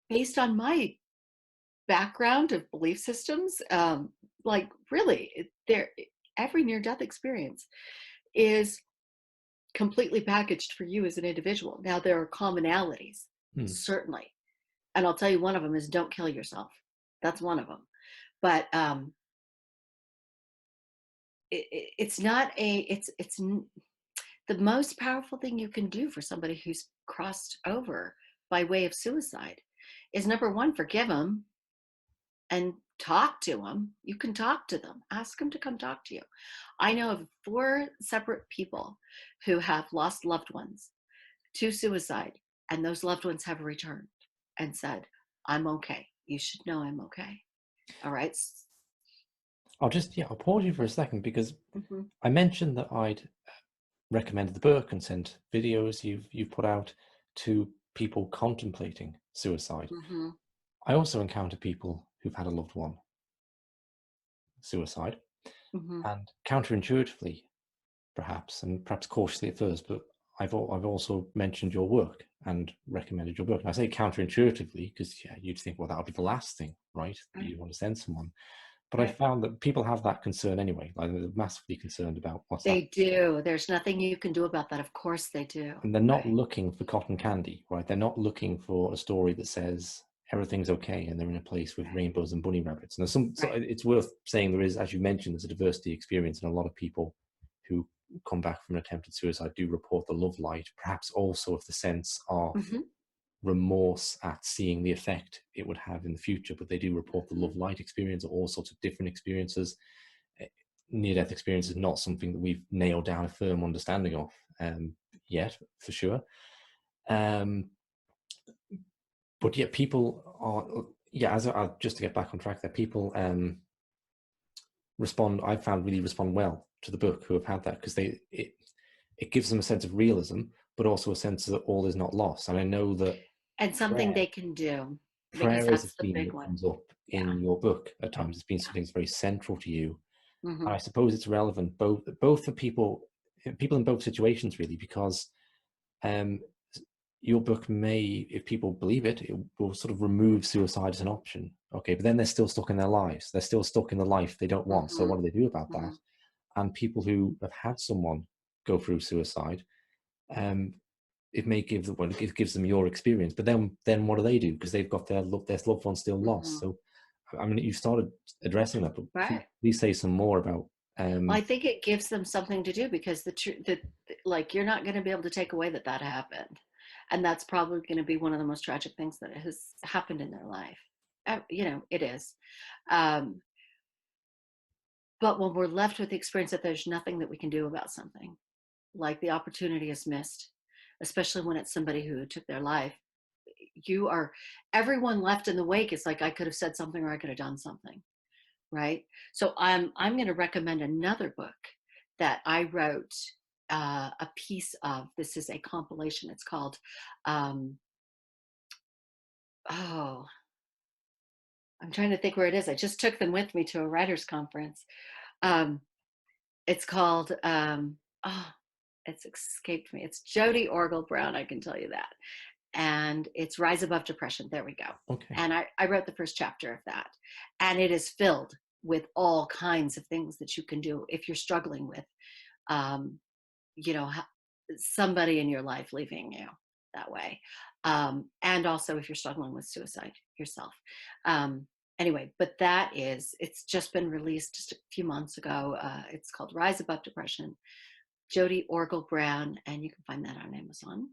based on my background of belief systems, like really, every near-death experience is completely packaged for you as an individual. Now, there are commonalities, Hmm. certainly. And I'll tell you, one of them is don't kill yourself. That's one of them. But it's not the most powerful thing you can do for somebody who's crossed over by way of suicide is, number one, forgive them and talk to them. You can talk to them, ask them to come talk to you. I know of 4 separate people who have lost loved ones to suicide, and those loved ones have returned and said, I'm okay. You should know I'm okay. All right. I'll pause you for a second because Mm-hmm. I mentioned that I'd recommended the book and sent videos you've put out to people contemplating suicide. Mm-hmm. I also encounter people who've had a loved one suicide, Mm-hmm. and counterintuitively, and perhaps cautiously at first, but I've also mentioned your work and recommended your book. And I say counterintuitively because you'd think, well, that would be the last thing, right? That Right. you want to send someone. But I Right. found that people have that concern anyway. Like they're massively concerned about what's They happening. do. There's nothing you can do about that. Of course they do. And they're not Right. looking for cotton candy, right? They're not looking for a story that says everything's okay and they're in a place with Right. rainbows and bunny rabbits. And so Right. it's worth saying there is, as you mentioned, there's a diversity experience, and a lot of people who come back from an attempted suicide do report the love light, perhaps also of the sense of Mm-hmm. remorse at seeing the effect it would have in the future. But they do report the Mm-hmm. love light experience or all sorts of different experiences. near-death experience is not something that we've nailed down a firm understanding of yet, for sure. But yeah, people are, yeah, just to get back on track there, people respond, I've found, really respond well to the book who have had that, because it gives them a sense of realism, but also a sense that all is not lost. And I know that And something prayer they can do, because prayer is a that's the theme big that one. comes up Yeah. in your book at times. It's been Yeah. something that's very central to you. Hmm. And I suppose it's relevant both for people in both situations, really, because um, your book may, if people believe it, it will sort of remove suicide as an option. Okay, but then they're still stuck in their lives. They're still stuck in the life they don't want. So Hmm. what do they do about that? Hmm. And people who have had someone go through suicide, um, it may give them, well, it gives them your experience. But then what do they do? Because they've got their loved one still lost. Hmm. So I mean, you started addressing that, but Right. please say some more about. Well, I think it gives them something to do, because like, you're not going to be able to take away that that happened, and that's probably going to be one of the most tragic things that has happened in their life. You know, it is. Um, but when we're left with the experience that there's nothing that we can do about something, like the opportunity is missed, especially when it's somebody who took their life. You are Everyone left in the wake is like, I could have said something, or I could have done something, right? So I'm going to recommend another book that I wrote a piece of. This is a compilation. It's called um, oh, I'm trying to think where it is. I just took them with me to a writers conference. Um, it's called oh, it's escaped me. It's Jody Orgel Brown, I can tell you that. And it's Rise Above Depression. There we go. Okay. And I wrote the first chapter of that. And it is filled with all kinds of things that you can do if you're struggling with, um, you know, somebody in your life leaving you that way. And also if you're struggling with suicide yourself. Anyway, but it's just been released just a few months ago. It's called Rise Above Depression, Jody Orgel Brown, and you can find that on Amazon.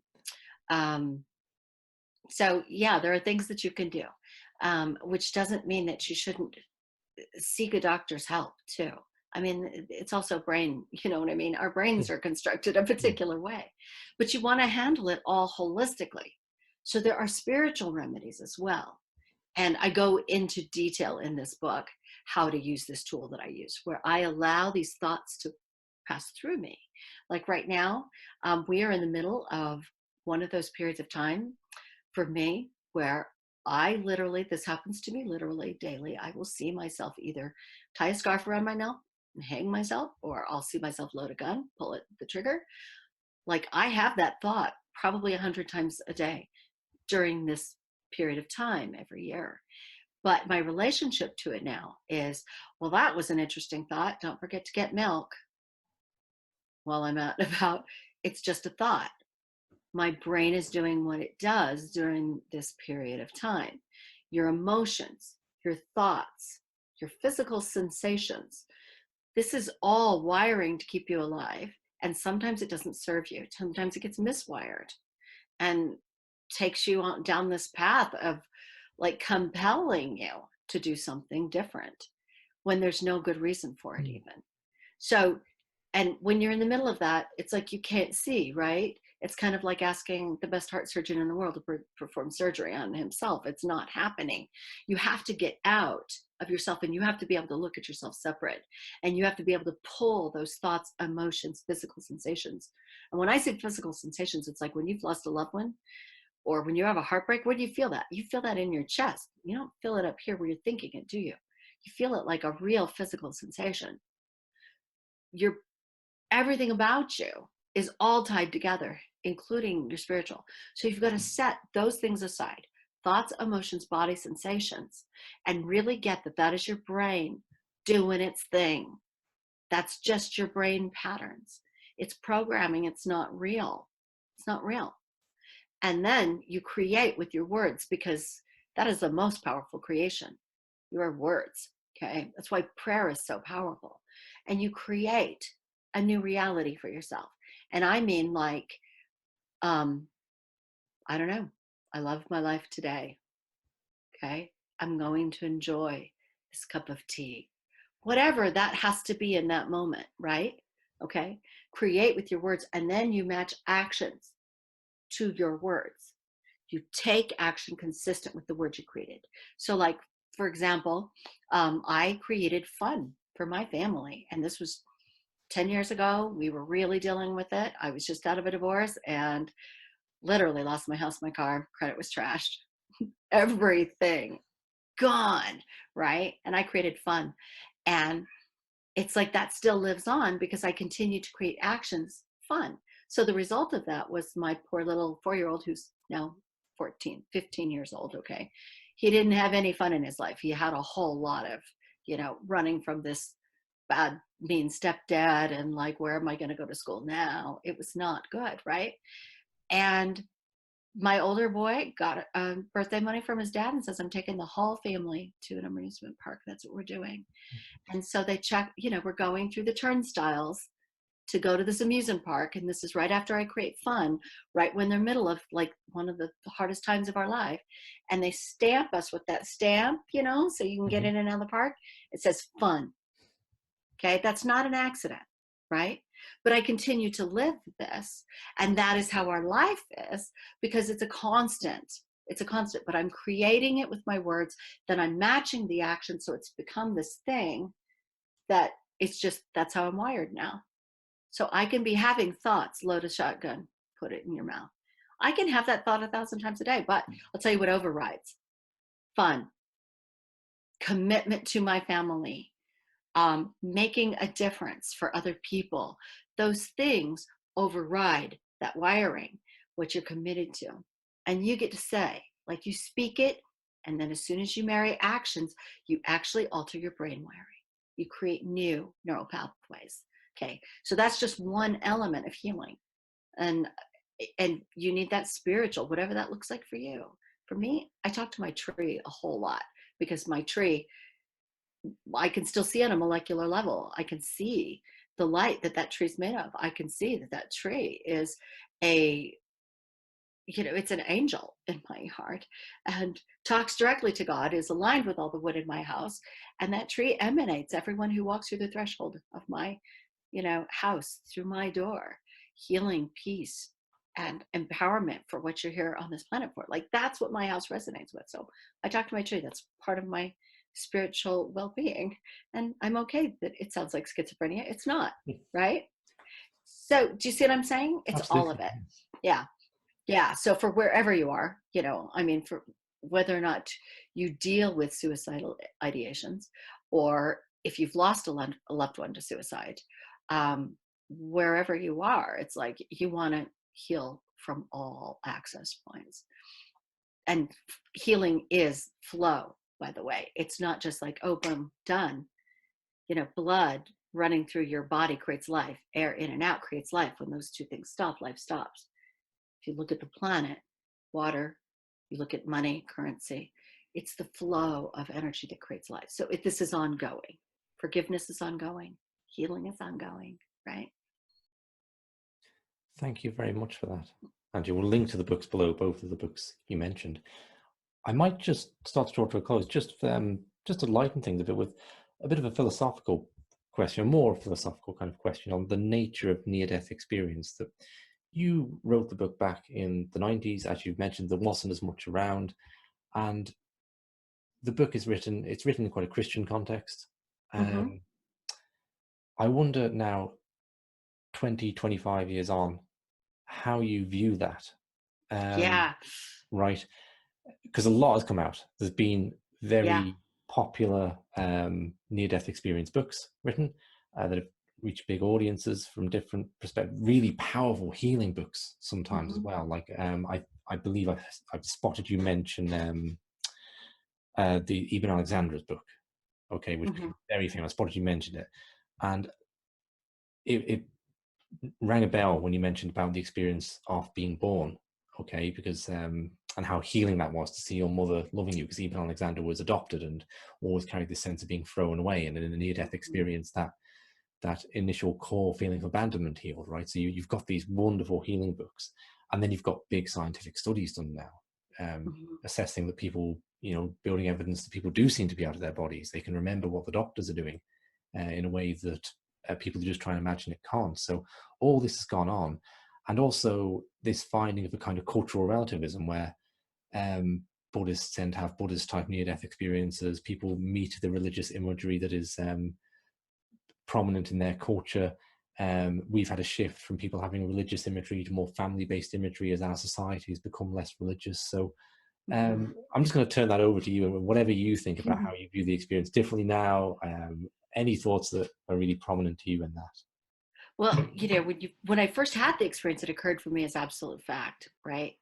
Um, so yeah, there are things that you can do, which doesn't mean that you shouldn't seek a doctor's help too. I mean, it's also brain, you know what I mean? Our brains Yeah. are constructed a Mm. particular way, but you want to handle it all holistically. So there are spiritual remedies as well. And I go into detail in this book how to use this tool that I use, where I allow these thoughts to pass through me. Like right now, we are in the middle of one of those periods of time for me where I literally, this happens to me literally daily. I will see myself either tie a scarf around my neck and hang myself, or I'll see myself load a gun, pull the trigger. Like, I have that thought probably 100 times a day during this period of time every year. But my relationship to it now is, well, that was an interesting thought. Don't forget to get milk while I'm out and about. It's just a thought. My brain is doing what it does during this period of time. Your emotions, your thoughts, your physical sensations, this is all wiring to keep you alive. And sometimes it doesn't serve you. Sometimes it gets miswired and takes you on down this path of, like, compelling you to do something different when there's no good reason for it Mm. even. So, and when you're in the middle of that, it's like you can't see, right? It's kind of like asking the best heart surgeon in the world to perform surgery on himself. It's not happening. You have to get out of yourself, and you have to be able to look at yourself separate, and you have to be able to pull those thoughts, emotions, physical sensations. And when I say physical sensations, it's like when you've lost a loved one, or when you have a heartbreak. Where do you feel that? You feel that in your chest. You don't feel it up here where you're thinking it, do you? You feel it like a real physical sensation. Your Everything about you is all tied together, including your spiritual. So you've got to set those things aside, thoughts, emotions, body sensations, and really get that that is your brain doing its thing. That's just your brain patterns. It's programming. It's not real. It's not real. And then you create with your words, because that is the most powerful creation, your words. Okay, that's why prayer is so powerful. And you create a new reality for yourself. And I mean, like, um I don't know, I love my life today. Okay, I'm going to enjoy this cup of tea whatever that has to be in that moment, right? Okay. Create with your words, and then you match actions to your words. You take action consistent with the words you created. So, like, for example, I created fun for my family, and this was 10 years ago. We were really dealing with it. I was just out of a divorce and literally lost my house, my car, credit was trashed, everything gone, right? And I created fun. And it's like that still lives on because I continue to create actions fun. So the result of that was my poor little 4-year-old, who's now 14, 15 years old. Okay. He didn't have any fun in his life. He had a whole lot of, running from this bad, mean stepdad and like, where am I going to go to school now? It was not good. Right. And my older boy got birthday money from his dad and says, I'm taking the whole family to an amusement park. That's what we're doing. And so they check, we're going through the turnstiles to go to this amusement park. And this is right after I create fun, right when they're middle of like one of the hardest times of our life. And they stamp us with that stamp, so you can get Hmm. in and out of the park. It says fun. Okay. That's not an accident, right? But I continue to live this. And that is how our life is, because it's a constant. It's a constant, but I'm creating it with my words. Then I'm matching the action. So it's become this thing that it's just, that's how I'm wired now. So I can be having thoughts, load a shotgun, put it in your mouth. I can have that thought 1,000 times a day, but I'll tell you what overrides: fun, commitment to my family, making a difference for other people. Those things override that wiring, what you're committed to. And you get to say, like, you speak it, and then as soon as you marry actions, you actually alter your brain wiring. You create new neural pathways. Okay, so that's just one element of healing. And you need that spiritual, whatever that looks like for you. For me, I talk to my tree a whole lot because my tree, I can still see on a molecular level. I can see the light that that tree's made of. I can see that that tree is a, it's an angel in my heart and talks directly to God, is aligned with all the wood in my house. And that tree emanates everyone who walks through the threshold of my, house, through my door, healing, peace, and empowerment for what you're here on this planet for. Like, that's what my house resonates with. So I talk to my tree. That's part of my spiritual well-being. And I'm okay that it sounds like schizophrenia. It's not, right? So do you see what I'm saying? It's all of Absolutely. it. Yeah. Yeah. So for wherever you are, I mean, for whether or not you deal with suicidal ideations, or if you've lost a loved one to suicide, um, wherever you are, it's like you want to heal from all access points. And healing is flow, by the way. It's not just like, oh, boom, done. Blood running through your body creates life. Air in and out creates life. When those two things stop, life stops. If you look at the planet, water, you look at money, currency, it's the flow of energy that creates life. So this is ongoing. Forgiveness is ongoing. Healing is ongoing, right? Thank you very much for that. And you will link to the books below, both of the books you mentioned. I might just start to draw to a close, just to lighten things a bit with a bit of a philosophical question, a more philosophical kind of question on the nature of near-death experience. That you wrote the book back in the 90s, as you've mentioned, there wasn't as much around, and the book it's written in quite a Christian context. Mm-hmm. Um, I wonder now, 20, 25 years on, how you view that. Um, Yeah. right. Because a lot has come out. There's been Yeah. very popular near-death experience books written that have reached big audiences from different perspectives. Really powerful healing books sometimes as Mm-hmm. well. Like I believe I've spotted you mention the Ibn Alexandra's book. Okay, which Mm-hmm. became very famous. I spotted you mentioned it, and it rang a bell when you mentioned about the experience of being born. Okay, because and how healing that was to see your mother loving you, because even Alexander was adopted and always carried this sense of being thrown away, and in a near-death Mm-hmm. experience, that initial core feeling of abandonment healed, right? So you've got these wonderful healing books, and then you've got big scientific studies done now, Mm-hmm. assessing that people, building evidence that people do seem to be out of their bodies. They can remember what the doctors are doing. in a way that people who just try and imagine it can't. So all this has gone on, and also this finding of a kind of cultural relativism where Buddhists tend to have Buddhist type near-death experiences. People meet the religious imagery that is prominent in their culture. We've had a shift from people having religious imagery to more family-based imagery as our society has become less religious. So I'm just going to turn that over to you, and whatever you think about how you view the experience differently now. Any thoughts that are really prominent to you in that? Well, when I first had the experience, it occurred for me as absolute fact, right?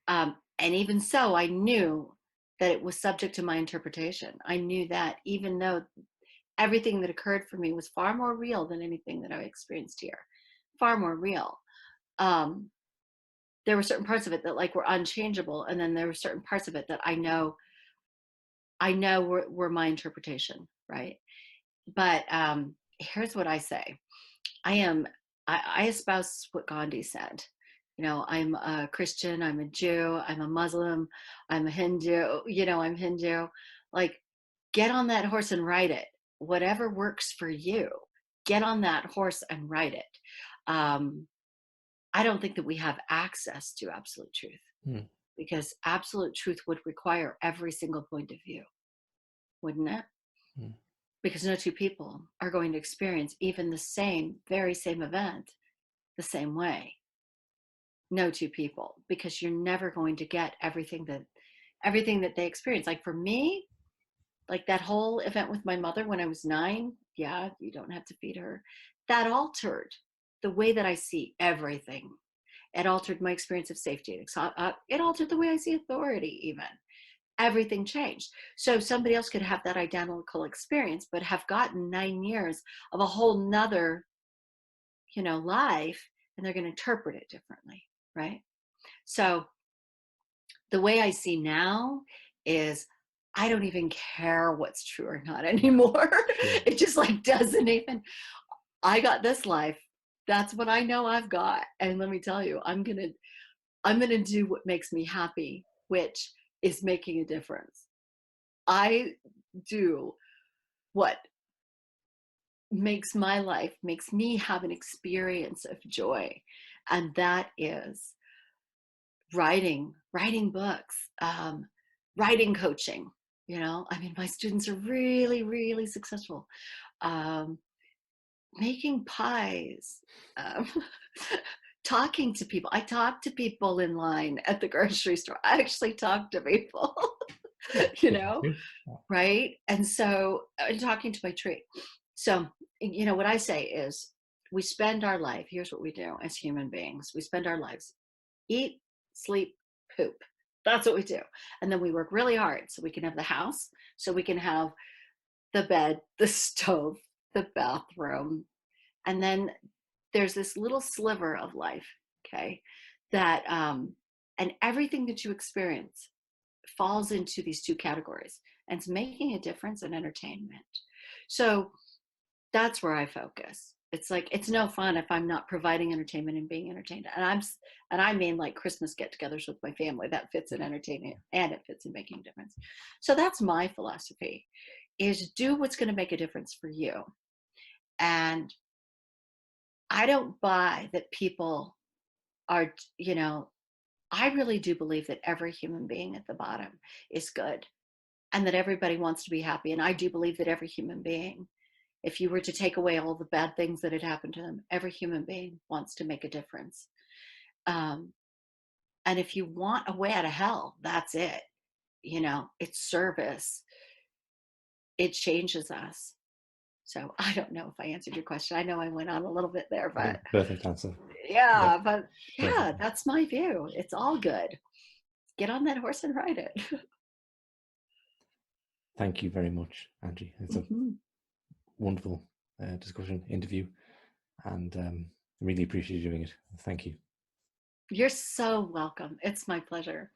And even so, I knew that it was subject to my interpretation. I knew that even though everything that occurred for me was far more real than anything that I experienced here, far more real. Um, there were certain parts of it that like were unchangeable, and then there were certain parts of it that I know were my interpretation, right? But here's what I say: I espouse what Gandhi said. I'm a Christian, I'm a Jew, I'm a Muslim, I'm a Hindu. I'm Hindu. Like, get on that horse and ride it. Whatever works for you, get on that horse and ride it. I don't think that we have access to absolute truth, Hmm. because absolute truth would require every single point of view, wouldn't it? Hmm. Because no two people are going to experience even the very same event the same way. No two people, because you're never going to get everything that they experience. Like for me, like that whole event with my mother when I was 9, yeah, you don't have to feed her. That altered the way that I see everything. It altered my experience of safety. It altered the way I see authority, even. Everything changed. So somebody else could have that identical experience, but have gotten 9 years of a whole nother, life, and they're going to interpret it differently, right? So the way I see now is I don't even care what's true or not anymore. Sure. It just like doesn't even, I got this life. That's what I know I've got. And let me tell you, I'm gonna do what makes me happy, which is making a difference. I do what makes me have an experience of joy. And that is writing books, writing coaching. I mean, my students are really, really successful. Um, Making pies, um, talking to people. I talk to people in line at the grocery store. I actually talk to people, Yeah, you good know, too. right? And so, and talking to my tree. So, what I say is we spend our life, here's what we do as human beings: we spend our lives eat, sleep, poop. That's what we do. And then we work really hard so we can have the house, so we can have the bed, the stove, the bathroom. And then there's this little sliver of life, okay, that, and everything that you experience falls into these two categories, and it's making a difference in entertainment. So that's where I focus. It's like it's no fun if I'm not providing entertainment and being entertained. And I mean like Christmas get-togethers with my family. That fits in entertaining and it fits in making a difference. So that's my philosophy: is do what's going to make a difference for you. And I don't buy that people are, I really do believe that every human being at the bottom is good, and that everybody wants to be happy. And I do believe that every human being, if you were to take away all the bad things that had happened to them, every human being wants to make a difference. Um, and if you want a way out of hell, that's it. It's service. It changes us. So I don't know if I answered your question. I know I went on a little bit there, Yeah, but perfect answer. Yeah, yeah, but perfect. yeah, that's my view. It's all good. Get on that horse and ride it. Thank you very much, Angie. It's a Mhm. wonderful discussion, interview, and really appreciate you doing it. Thank you. You're so welcome. It's my pleasure.